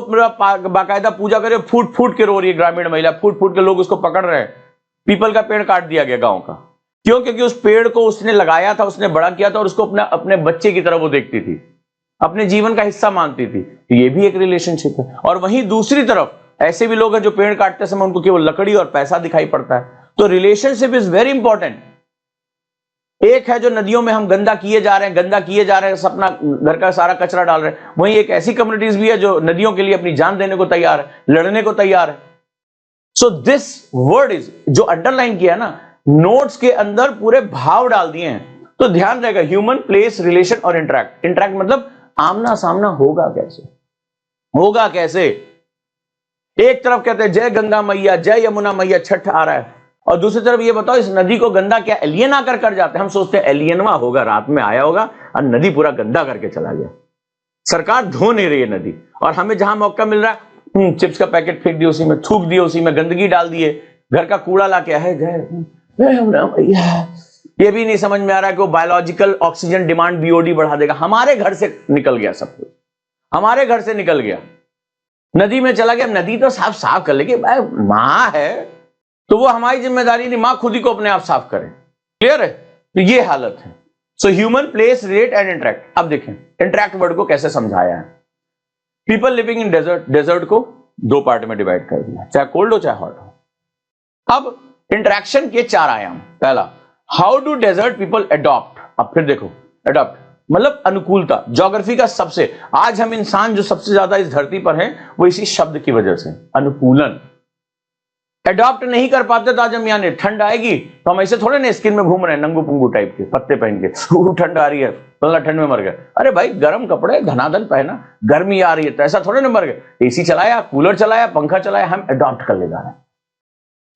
बाकायदा पूजा करे, फूट फूट के रो रही है ग्रामीण महिला, फूट फूट के लोग उसको पकड़ रहे हैं। पीपल का पेड़ काट दिया गया गांव का, क्यों? क्योंकि उस पेड़ को उसने लगाया था, उसने बड़ा किया था और उसको अपने बच्चे की तरह वो देखती थी, अपने जीवन का हिस्सा मानती थी। तो ये भी एक रिलेशनशिप है। और वहीं दूसरी तरफ ऐसे भी लोग हैं जो पेड़ काटते समय उनको केवल लकड़ी और पैसा दिखाई पड़ता है। तो रिलेशनशिप इज वेरी इंपॉर्टेंट। एक है जो नदियों में हम गंदा किए जा रहे हैं, गंदा किए जा रहे हैं, अपना घर का सारा कचरा डाल रहे हैं। वहीं एक ऐसी कम्युनिटीज भी है जो नदियों के लिए अपनी जान देने को तैयार है, लड़ने को तैयार है। सो दिस वर्ड इज, जो अंडरलाइन किया है ना, नोट्स के अंदर पूरे भाव डाल दिए हैं। तो ध्यान रहेगा, ह्यूमन, प्लेस, रिलेशन और इंटरैक्ट। इंटरैक्ट मतलब आमना सामना होगा कैसे, होगा कैसे। एक तरफ कहते हैं जय गंगा मैया, जय यमुना मैया, छठ आ रहा है, और दूसरी तरफ ये बताओ इस नदी को गंदा क्या एलियन आकर कर जाते हैं। हम सोचते हैं एलियनवा होगा, रात में आया होगा और नदी पूरा गंदा करके चला गया। सरकार धो नहीं रही है नदी, और हमें जहां मौका मिल रहा है चिप्स का पैकेट फेंक दिए उसी में, थूक दिए उसी में, गंदगी डाल दिए, घर का कूड़ा ला के है जय यमुना मैया। ये भी नहीं समझ में आ रहा है कि वो बायोलॉजिकल ऑक्सीजन डिमांड बीओडी बढ़ा देगा। हमारे घर से निकल गया सब कुछ, हमारे घर से निकल गया, नदी में चला गया। नदी तो साफ कर लेगी, मां है तो वो हमारी जिम्मेदारी नहीं, मां खुद ही को अपने आप साफ करे। क्लियर है? तो ये हालत है। So human, place, relate and interact. अब देखें इंटरैक्ट वर्ड को कैसे समझाया है। People living in desert, desert को 2 पार्ट में डिवाइड कर दिया, चाहे कोल्ड हो चाहे हॉट हो। अब इंटरैक्शन के 4 आयाम। पहला, how do desert people adopt. अब फिर देखो, अडॉप्ट मतलब अनुकूलता। ज्योग्राफी का सबसे, आज हम इंसान जो सबसे ज्यादा इस धरती पर हैं वो इसी शब्द की वजह से, अनुकूलन। अडॉप्ट नहीं कर पाते तो आज हम यानी ठंड आएगी तो हम ऐसे थोड़े ना स्किन में घूम रहे हैं नंगू पुंगू टाइप के, पत्ते पहन के, ठंड आ रही है फला ठंड में मर गए। अरे भाई गर्म कपड़े धनाधन पहना, गर्मी आ रही है तो ऐसा थोड़े ना मर गए। एसी चलाया, कूलर चलाया, पंखा चलाया, हम अडॉप्ट कर ले जा रहे हैं।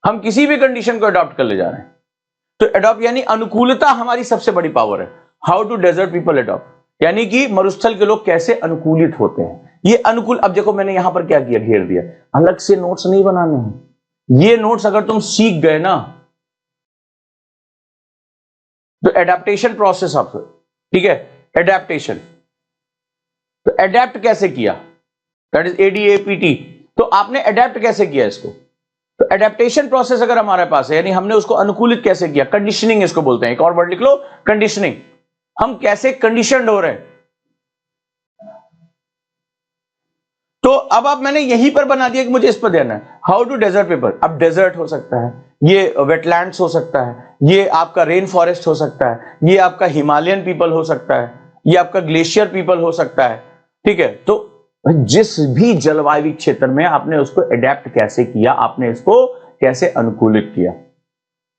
हम किसी भी कंडीशन को अडॉप्ट कर ले जा रहे हैं। तो अडॉप्ट यानी अनुकूलता हमारी सबसे बड़ी पावर है। How do desert people adopt, यानी कि मरुस्थल के लोग कैसे अनुकूलित होते हैं। ये अनुकूल, अब देखो मैंने यहां पर क्या किया, घेर दिया। अलग से नोट्स नहीं बनाने हैं, ये नोट्स अगर तुम सीख गए ना तो एडेप्टेशन प्रोसेस ऑफ, ठीक है, एडेप्टेशन। तो एडेप्ट कैसे किया, दैट इज ADAPT। तो आपने एडेप्ट कैसे किया इसको। तो एडेप्टेशन प्रोसेस अगर हमारे पास है, यानी हमने उसको अनुकूलित कैसे किया, कंडीशनिंग इसको बोलते हैं। एक और वर्ड लिख लो, कंडीशनिंग। हम कैसे कंडीशनड हो रहे हैं। तो अब आप मैंने यहीं पर बना दिया कि मुझे इस पर देना है। How do desert people. अब डेजर्ट हो सकता है, ये वेटलैंड्स हो सकता है, ये आपका रेन फॉरेस्ट हो सकता है, ये आपका हिमालयन पीपल हो सकता है, ये आपका ग्लेशियर पीपल हो सकता है। ठीक है, तो जिस भी जलवायु क्षेत्र में आपने उसको एडेप्ट कैसे किया, आपने इसको कैसे अनुकूलित किया।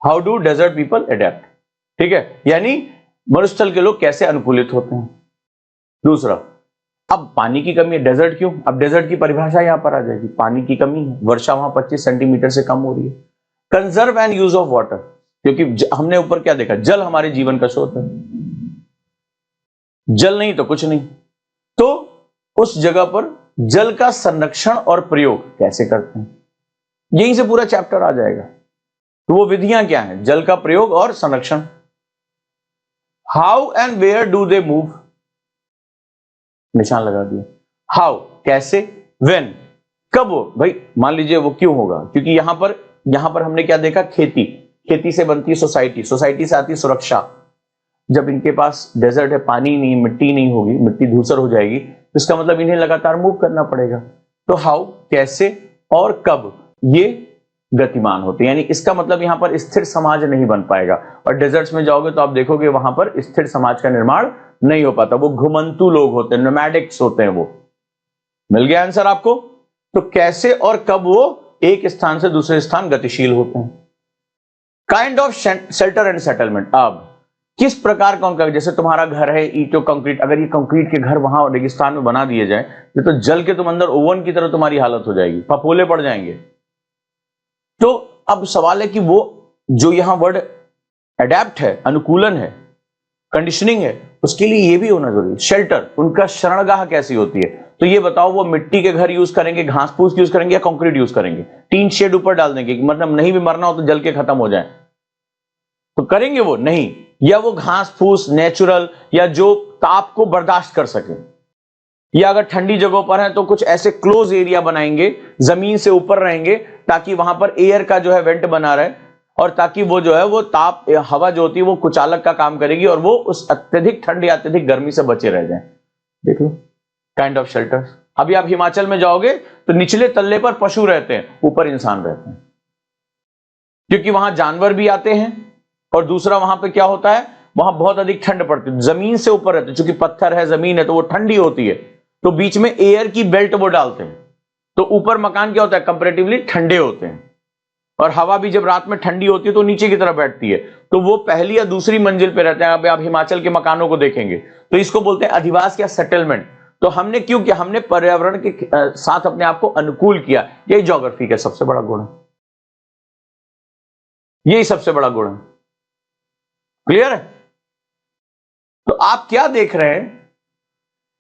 How do desert people adapt. ठीक है, यानी मरुस्थल के लोग कैसे अनुकूलित होते हैं। दूसरा, अब पानी की कमी है, डेजर्ट क्यों। अब डेजर्ट की परिभाषा यहां पर आ जाएगी, पानी की कमी है, वर्षा वहां 25 सेंटीमीटर से कम हो रही है। Conserve and use of water, क्योंकि हमने ऊपर क्या देखा, जल हमारे जीवन का स्रोत है, जल नहीं तो कुछ नहीं। तो उस जगह पर जल का संरक्षण और प्रयोग कैसे करते हैं, यहीं से पूरा चैप्टर आ जाएगा। तो वो विधियां क्या हैं, जल का प्रयोग और संरक्षण। How and where do they move, निशान लगा दिया। हाउ कैसे, व्हेन कब हो, भाई मान लीजिए वो क्यों होगा, क्योंकि यहां पर हमने क्या देखा, खेती से बनती है सोसाइटी, सोसाइटी से आती है सुरक्षा। जब इनके पास डेजर्ट है, पानी नहीं, मिट्टी नहीं होगी, मिट्टी धूसर हो जाएगी, इसका मतलब इन्हें लगातार मूव करना पड़ेगा। तो हाउ, कैसे और कब ये गतिमान होते हैं, यानी इसका मतलब यहां पर स्थिर समाज नहीं बन पाएगा। और डेजर्ट्स में जाओगे तो आप देखोगे वहां पर स्थिर समाज का निर्माण नहीं हो पाता, वो घुमंतु लोग होते हैं, नोमैडिक्स होते हैं वो। मिल गया आंसर आपको? तो कैसे और कब वो एक स्थान से दूसरे स्थान गतिशील होते हैं। Kind of shelter and settlement, अब किस प्रकार का उनका, जैसे तुम्हारा घर है ईंटों कंक्रीट, अगर ये कंक्रीट के घर वहां रेगिस्तान में बना दिए जाए तो जल के तुम अंदर ओवन की तरह तुम्हारी हालत हो जाएगी, फफोले पड़ जाएंगे। तो अब सवाल है कि वो जो यहां वर्ड अडेप्ट है, अनुकूलन है, कंडीशनिंग है, उसके लिए ये भी होना जरूरी है। शेल्टर, उनका शरणगाह कैसी होती है, तो ये बताओ वो मिट्टी के घर यूज करेंगे, घास फूस यूज करेंगे या कंक्रीट यूज करेंगे? टीन शेड ऊपर डाल देंगे, मतलब नहीं भी मरना हो तो जल के खत्म हो जाए तो करेंगे वो? नहीं। या वो घास फूस नेचुरल या जो ताप को बर्दाश्त कर सके, या अगर ठंडी जगहों पर है तो कुछ ऐसे क्लोज एरिया बनाएंगे, जमीन से ऊपर रहेंगे ताकि वहां पर एयर का जो है वेंट बना रहे, और ताकि वो जो है वो ताप हवा जो होती है वो कुचालक का काम करेगी और वो उस अत्यधिक ठंड या अत्यधिक गर्मी से बचे रह जाए। देख लो काइंड ऑफ शेल्टर। अभी आप हिमाचल में जाओगे तो निचले तल्ले पर पशु रहते हैं, ऊपर इंसान रहते हैं, क्योंकि वहां जानवर भी आते हैं। और दूसरा वहां पे क्या होता है, वहां बहुत अधिक ठंड पड़ती है, जमीन से ऊपर रहते हैं, क्योंकि पत्थर है जमीन है तो वो ठंडी होती है, तो बीच में एयर की बेल्ट वो डालते हैं, तो ऊपर मकान क्या होता है, कंपैरेटिवली ठंडे होते हैं। और हवा भी जब रात में ठंडी होती है तो नीचे की तरफ बैठती है, तो वो पहली या दूसरी मंजिल पे रहते हैं। अब आप हिमाचल के मकानों को देखेंगे तो इसको बोलते हैं अधिवास या सेटलमेंट। तो हमने क्यों किया, हमने पर्यावरण के साथ अपने आप को अनुकूल किया। यही ज्योग्राफी का सबसे बड़ा गुण है, यही सबसे बड़ा गुण है। क्लियर है? तो आप क्या देख रहे हैं,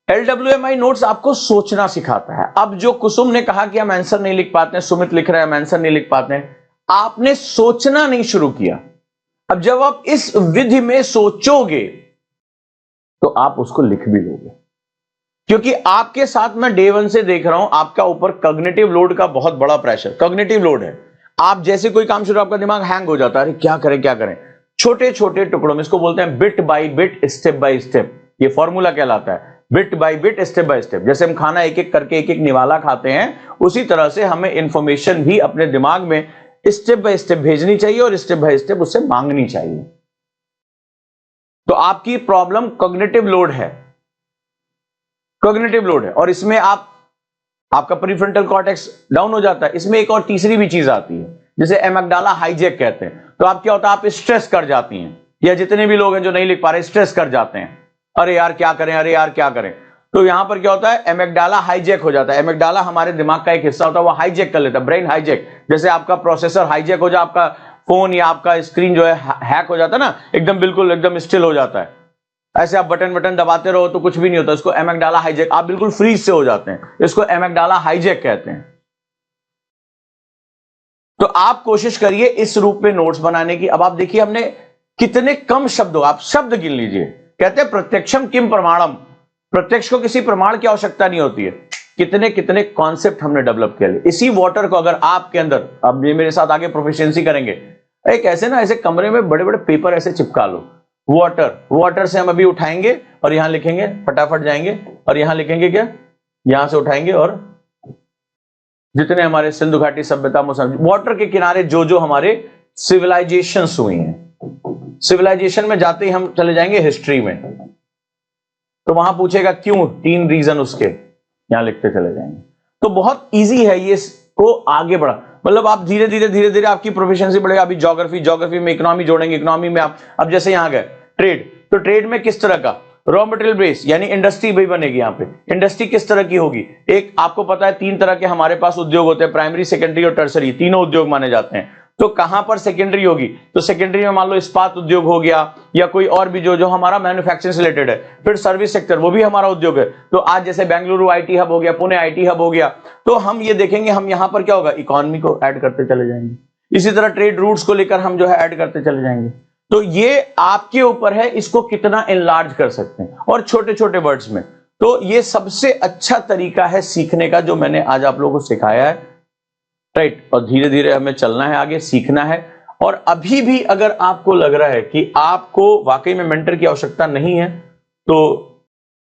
LWMI नोट्स आपको सोचना सिखाता है। अब जो कुसुम ने कहा कि हम आंसर नहीं लिख पाते हैं, सुमित लिख रहे हैं हम आंसर नहीं लिख पाते हैं, आपने सोचना नहीं शुरू किया। अब जब आप इस विधि में सोचोगे तो आप उसको लिख भी लोगे, क्योंकि आपके साथ मैं डे 1 से देख रहा हूं आपका ऊपर कॉग्निटिव लोड का बहुत बड़ा प्रेशर, कॉग्निटिव लोड है। आप जैसे कोई काम शुरू, आपका दिमाग हैंग हो जाता है, अरे क्या करें क्या करें। छोटे छोटे टुकड़ों में, इसको बोलते हैं bit by bit, step by step, ये फॉर्मूला कहलाता है bit by bit, step by step. जैसे हम खाना एक एक करके एक एक निवाला खाते हैं, उसी तरह से हमें इंफॉर्मेशन भी अपने दिमाग में स्टेप बाय स्टेप भेजनी चाहिए और स्टेप बाय स्टेप उससे मांगनी चाहिए। तो आपकी प्रॉब्लम कॉग्निटिव लोड है, कॉग्निटिव लोड है, और इसमें आपका प्रीफ्रंटल कॉर्टेक्स डाउन हो जाता है। इसमें एक और तीसरी भी चीज आती है जिसे एमिग्डाला हाईजैक कहते हैं। तो आप क्या होता है, आप स्ट्रेस कर जाती हैं, या जितने भी लोग हैं जो नहीं लिख पा रहे स्ट्रेस कर जाते हैं, अरे यार क्या करें, अरे यार क्या करें। तो यहां पर क्या होता है, एमिग्डाला हाईजैक हो जाता है। एमिग्डाला हमारे दिमाग का एक हिस्सा होता है, वो हाईजैक कर लेता है, ब्रेन हाईजैक। जैसे आपका प्रोसेसर हाईजैक हो जाए, आपका फोन या आपका स्क्रीन जो है हैक हो जाता है ना, एकदम बिल्कुल एकदम स्टिल हो जाता है, ऐसे आप बटन बटन दबाते रहो तो कुछ भी नहीं होता, इसको एमिग्डाला हाईजैक, आप बिल्कुल फ्रीज से हो जाते हैं, इसको एमिग्डाला हाईजैक कहते हैं। तो आप कोशिश करिए इस रूप में नोट्स बनाने की। अब आप देखिए हमने कितने कम शब्दों, आप शब्द गिन लीजिए, कहते हैं प्रत्यक्षम किम प्रमाणम, प्रत्यक्ष को किसी प्रमाण की आवश्यकता नहीं होती है। कितने कितने कॉन्सेप्ट हमने डेवलप किए। इसी वाटर को अगर आपके अंदर, अब ये मेरे साथ आगे प्रोफिशिएंसी करेंगे, एक ऐसे ना ऐसे कमरे में बड़े बड़े पेपर ऐसे चिपका लो, वाटर, वाटर से हम अभी उठाएंगे और यहां लिखेंगे, फटाफट जाएंगे और यहां लिखेंगे क्या, यहां से उठाएंगे और जितने हमारे सिंधु घाटी सभ्यता में वाटर के किनारे जो जो हमारे सिविलाइजेशंस हुई हैं, सिविलाइजेशन में जाते ही हम चले जाएंगे हिस्ट्री में, तो वहां पूछेगा क्यों, 3 रीजन उसके, यहां लिखते चले जाएंगे। तो बहुत इजी है ये को आगे बढ़ा, मतलब आप धीरे धीरे आपकी प्रोफिशिएंसी बढ़ेगा। अभी ज्योग्राफी में इकोनॉमी जोड़ेंगे, इकोनॉमी में आप अब जैसे यहां गए ट्रेड, तो ट्रेड में किस तरह का रॉ मटेरियल बेस, यानी इंडस्ट्री भी बनेगी। यहाँ पे इंडस्ट्री किस तरह की होगी, एक आपको पता है 3 तरह के हमारे पास उद्योग होते हैं, प्राइमरी, सेकेंडरी और टर्सरी, तीनों उद्योग माने जाते हैं। तो कहां पर सेकेंडरी होगी, तो सेकेंडरी में मान लो इस्पात उद्योग हो गया या कोई और भी जो हमारा मैन्युफैक्चरिंग से रिलेटेड है। फिर सर्विस सेक्टर, वो भी हमारा उद्योग है। तो आज जैसे बेंगलुरु आईटी हब हो गया, पुणे आईटी हब हो गया, तो हम ये देखेंगे, हम यहां पर क्या होगा, इकोनॉमी को ऐड करते चले जाएंगे। इसी तरह ट्रेड रूट्स को लेकर हम जो है ऐड करते चले जाएंगे। तो ये आपके ऊपर है, इसको कितना एनलार्ज कर सकते हैं, और छोटे छोटे वर्ड्स में। तो ये सबसे अच्छा तरीका है सीखने का जो मैंने आज आप लोगों को सिखाया है, राइट। और धीरे धीरे हमें चलना है, आगे सीखना है। और अभी भी अगर आपको लग रहा है कि आपको वाकई में मेंटर की आवश्यकता नहीं है, तो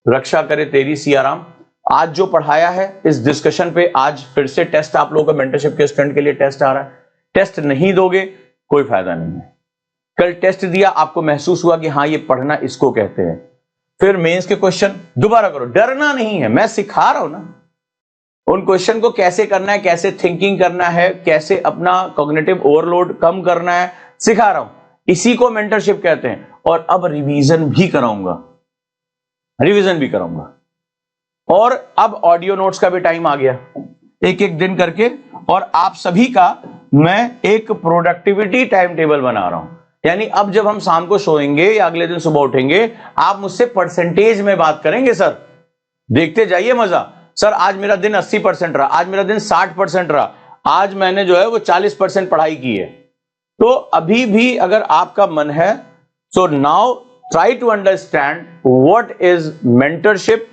रक्षा करे तेरी सियाराम, आज जो पढ़ाया है इस डिस्कशन पे, आज फिर से टेस्ट आप लोगों का मेंटरशिप के स्टूडेंट के लिए टेस्ट आ रहा है। टेस्ट नहीं दोगे कोई फायदा नहीं है। कल टेस्ट दिया, आपको महसूस हुआ कि हाँ ये पढ़ना इसको कहते हैं, फिर मेंस के क्वेश्चन दोबारा करो। डरना नहीं है, मैं सिखा रहा हूं ना उन क्वेश्चन को कैसे करना है, कैसे थिंकिंग करना है, कैसे अपना कॉग्निटिव ओवरलोड कम करना है, सिखा रहा हूं। इसी को मेंटरशिप कहते हैं। और अब रिवीजन भी कराऊंगा, रिवीजन भी कराऊंगा। और अब ऑडियो नोट्स का भी टाइम आ गया, एक एक दिन करके। और आप सभी का मैं एक प्रोडक्टिविटी टाइम टेबल बना रहा हूं। यानी अब जब हम शाम को सोएंगे या अगले दिन सुबह उठेंगे, आप मुझसे परसेंटेज में बात करेंगे। सर देखते जाइए मजा। सर आज मेरा दिन 80% रहा, आज मेरा दिन 60% रहा, आज मैंने जो है वो 40% पढ़ाई की है। तो अभी भी अगर आपका मन है, so now try to understand what is mentorship.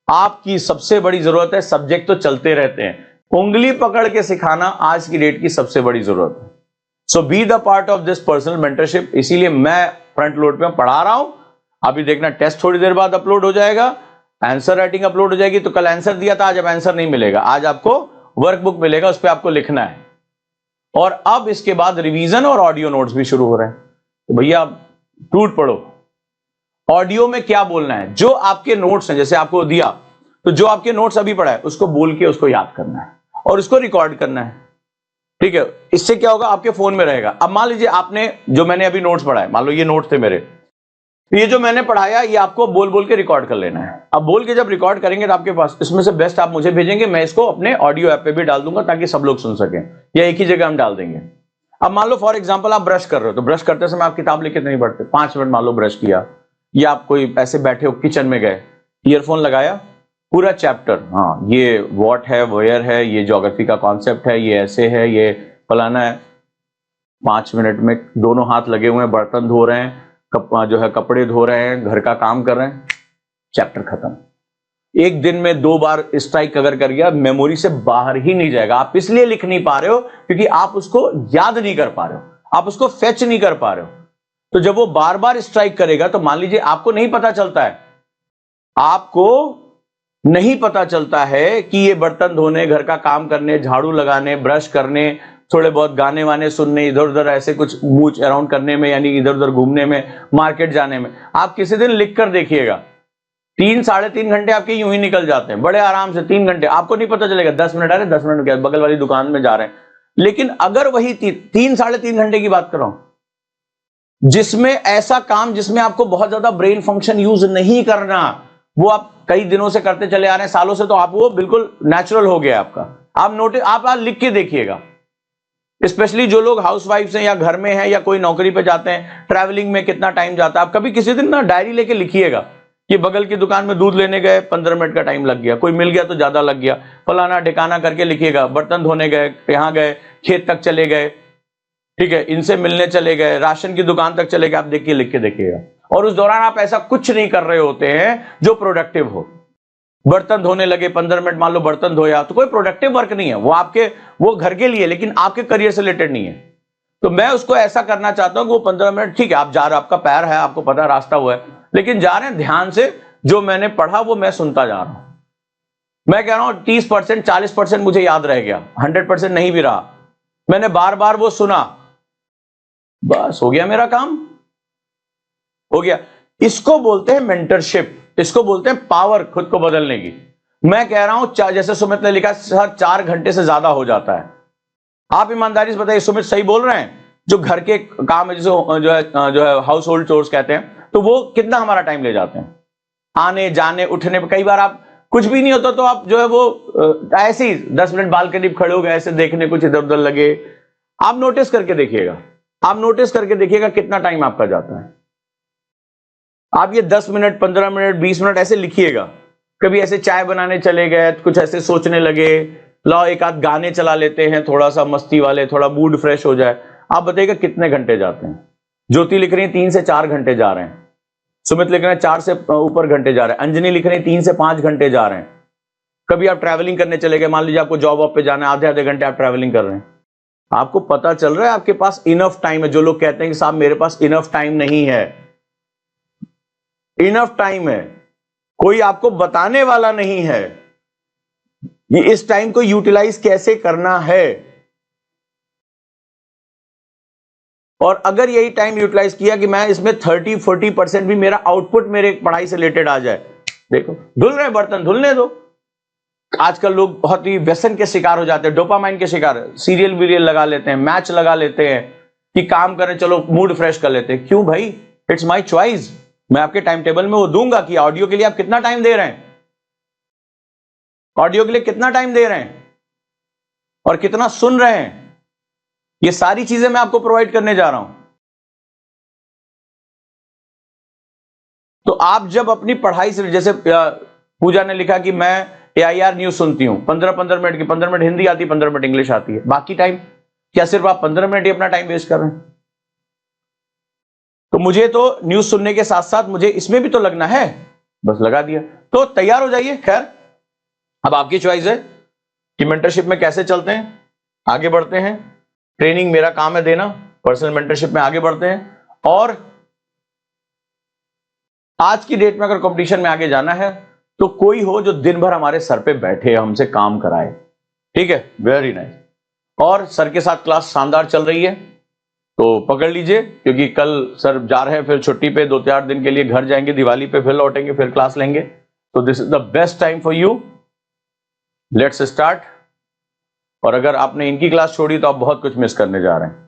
आपकी सबसे बड़ी जरूरत है, सब्जेक्ट तो चलते रहते हैं, उंगली पकड़ के सिखाना आज की डेट की सबसे बड़ी जरूरत है। So be the part of this personal mentorship. इसीलिए मैं फ्रंट लोड पे पढ़ा रहा हूं। अभी देखना टेस्ट थोड़ी देर बाद अपलोड हो जाएगा, आंसर राइटिंग अपलोड हो जाएगी। तो कल आंसर दिया था, आज अब आंसर नहीं मिलेगा, आज आपको वर्कबुक मिलेगा, उस पर आपको लिखना है। और अब इसके बाद रिवीजन और ऑडियो नोट्स भी शुरू हो रहे हैं। तो भैया टूट पड़ो। ऑडियो में क्या बोलना है, जो आपके नोट्स हैं, जैसे आपको दिया, तो जो आपके नोट्स अभी पढ़ा है उसको बोल के उसको याद करना है और उसको रिकॉर्ड करना है। ठीक है, इससे क्या होगा, आपके फोन में रहेगा। अब मान लीजिए आपने जो मैंने अभी नोट्स पढ़ा है, मान लो ये नोट्स थे मेरे, तो ये जो मैंने पढ़ाया ये आपको बोल बोल के रिकॉर्ड कर लेना है। अब बोल के जब रिकॉर्ड करेंगे तो आपके पास इसमें से बेस्ट आप मुझे भेजेंगे, मैं इसको अपने ऑडियो ऐप पे भी डाल दूंगा ताकि सब लोग सुन सकें, या एक ही जगह हम डाल देंगे। अब मान लो फॉर एग्जांपल आप ब्रश कर रहे हो, तो ब्रश करते समय आप किताब लेके नहीं पढ़ते, 5 मिनट मान लो ब्रश किया, या आप कोई ऐसे बैठे हो किचन में गए, ईयरफोन लगाया, पूरा चैप्टर, हाँ ये व्हाट है, वेयर है, ये ज्योग्राफी का कॉन्सेप्ट है, ये ऐसे है, ये फलाना है। 5 मिनट में दोनों हाथ लगे हुए हैं, बर्तन धो रहे हैं, जो है कपड़े धो रहे हैं, घर का काम कर रहे हैं, चैप्टर खत्म। एक दिन में 2 बार स्ट्राइक अगर कर गया, मेमोरी से बाहर ही नहीं जाएगा। आप इसलिए लिख नहीं पा रहे हो क्योंकि आप उसको याद नहीं कर पा रहे हो, आप उसको फेच नहीं कर पा रहे हो। तो जब वो बार बार स्ट्राइक करेगा, तो मान लीजिए आपको नहीं पता चलता है, आपको नहीं पता चलता है कि ये बर्तन धोने, घर का काम करने, झाड़ू लगाने, ब्रश करने, थोड़े बहुत गाने वाने सुनने, इधर उधर ऐसे कुछ मूव अराउंड करने में, यानी इधर उधर घूमने में, मार्केट जाने में, आप किसी दिन लिख कर देखिएगा, 3-3.5 घंटे आपके यूं ही निकल जाते हैं बड़े आराम से। 3 घंटे आपको नहीं पता चलेगा, 10 मिनट आ रहे, 10 मिनट क्या, बगल वाली दुकान में जा रहे हैं। लेकिन अगर वही 3-3.5 घंटे की बात कर रहा हूं, जिसमें ऐसा काम जिसमें आपको बहुत ज्यादा ब्रेन फंक्शन यूज नहीं करना, वो आप कई दिनों से करते चले आ रहे हैं, सालों से, तो आप वो बिल्कुल नेचुरल हो गया आपका। आप नोटिस, आप लिख के देखिएगा, स्पेशली जो लोग हाउसवाइफ हैं या घर में हैं या कोई नौकरी पे जाते हैं, ट्रैवलिंग में कितना टाइम जाता है। आप कभी किसी दिन ना डायरी लेके लिखिएगा कि बगल की दुकान में दूध लेने गए, 15 मिनट का टाइम लग गया, कोई मिल गया तो ज्यादा लग गया, फलाना ठिकाना करके लिखिएगा। बर्तन धोने गए, यहां गए, खेत तक चले गए, ठीक है, इनसे मिलने चले गए, राशन की दुकान तक चले गए, आप देखिए, लिख के देखिएगा। और उस दौरान आप ऐसा कुछ नहीं कर रहे होते हैं जो प्रोडक्टिव हो। बर्तन धोने लगे, 15 मिनट मान लो बर्तन धोया, तो कोई प्रोडक्टिव वर्क नहीं है, वो आपके, वो घर के लिए, लेकिन आपके करियर से रिलेटेड नहीं है। तो मैं उसको ऐसा करना चाहता हूं कि वो 15 मिनट, ठीक है आप जा रहे हो, आपका पैर है, आपको पता रास्ता हुआ है, लेकिन जा रहे हैं ध्यान से, जो मैंने पढ़ा वो मैं सुनता जा रहा हूं। मैं कह रहा हूं 30%, 40% मुझे याद रह गया, 100% नहीं भी रहा, मैंने बार बार वो सुना, बस हो गया मेरा काम, हो गया। इसको बोलते हैं मेंटरशिप, इसको बोलते हैं पावर खुद को बदलने की। मैं कह रहा हूं, जैसे सुमित ने लिखा, सर 4 घंटे से ज्यादा हो जाता है। आप ईमानदारी से बताइए, सुमित सही बोल रहे हैं? जो घर के काम है, जो है हाउस होल्ड चोर्स कहते हैं, तो वो कितना हमारा टाइम ले जाते हैं, आने जाने उठने पे। कई बार आप कुछ भी नहीं होता तो आप जो है वो ऐसे ही 10 मिनट बालकनी खड़े हो गए, ऐसे देखने, कुछ इधर उधर लगे। आप नोटिस करके देखिएगा, आप नोटिस करके देखिएगा कितना टाइम आपका जाता है। आप ये 10 मिनट, 15 मिनट, 20 मिनट ऐसे लिखिएगा। कभी ऐसे चाय बनाने चले गए, कुछ ऐसे सोचने लगे, लाओ एक आध गाने चला लेते हैं, थोड़ा सा मस्ती वाले, थोड़ा मूड फ्रेश हो जाए। आप बताइएगा कितने घंटे जाते हैं। ज्योति लिख रही है 3 से 4 घंटे जा रहे हैं, सुमित लिख रहे हैं 4 से ऊपर घंटे जा रहे हैं, अंजनी लिख रही है 3 से 5 घंटे जा रहे हैं। कभी आप ट्रैवलिंग करने चले गए, मान लीजिए आपको जॉब वॉब पे जाना है, आधे घंटे आप ट्रैवलिंग कर रहे हैं, आपको पता चल रहा है आपके पास इनफ टाइम है। जो लोग कहते हैं कि साहब मेरे पास इनफ टाइम नहीं है, इनफ टाइम है, कोई आपको बताने वाला नहीं है, ये इस टाइम को यूटिलाइज कैसे करना है, और अगर यही टाइम यूटिलाइज किया कि मैं इसमें 30-40% भी मेरा आउटपुट मेरे पढ़ाई से रिलेटेड आ जाए। देखो धुल रहे बर्तन, धुलने दो। आजकल लोग बहुत ही व्यसन के शिकार हो जाते हैं, डोपामाइन के शिकार, सीरियल वीरियल लगा लेते हैं, मैच लगा लेते हैं कि काम करें, चलो मूड फ्रेश कर लेते हैं। क्यों भाई, इट्स माय चॉइस। मैं आपके टाइम टेबल में वो दूंगा कि ऑडियो के लिए आप कितना टाइम दे रहे हैं, ऑडियो के लिए कितना टाइम दे रहे हैं और कितना सुन रहे हैं। ये सारी चीजें मैं आपको प्रोवाइड करने जा रहा हूं। तो आप जब अपनी पढ़ाई से, जैसे पूजा ने लिखा कि मैं AIR न्यूज सुनती हूं 15-15 मिनट की, 15 मिनट हिंदी आती है, 15 मिनट इंग्लिश आती है, बाकी टाइम क्या सिर्फ आप 15 मिनट ही अपना टाइम वेस्ट कर रहे हैं? तो मुझे तो न्यूज सुनने के साथ साथ मुझे इसमें भी तो लगना है, बस लगा दिया। तो तैयार हो जाइए। खैर, अब आपकी चॉइस है कि मेंटरशिप में कैसे चलते हैं, आगे बढ़ते हैं। ट्रेनिंग मेरा काम है देना, पर्सनल मेंटरशिप में आगे बढ़ते हैं। और आज की डेट में अगर कंपटीशन में आगे जाना है तो कोई हो जो दिन भर हमारे सर पे बैठे, हमसे काम कराए। ठीक है, वेरी नाइस। और सर के साथ क्लास शानदार चल रही है तो पकड़ लीजिए, क्योंकि कल सर जा रहे हैं फिर छुट्टी पे, 2-4 दिन के लिए घर जाएंगे, दिवाली पे फिर लौटेंगे, फिर क्लास लेंगे। तो this is the best time for you. Let's start. और अगर आपने इनकी क्लास छोड़ी तो आप बहुत कुछ मिस करने जा रहे हैं।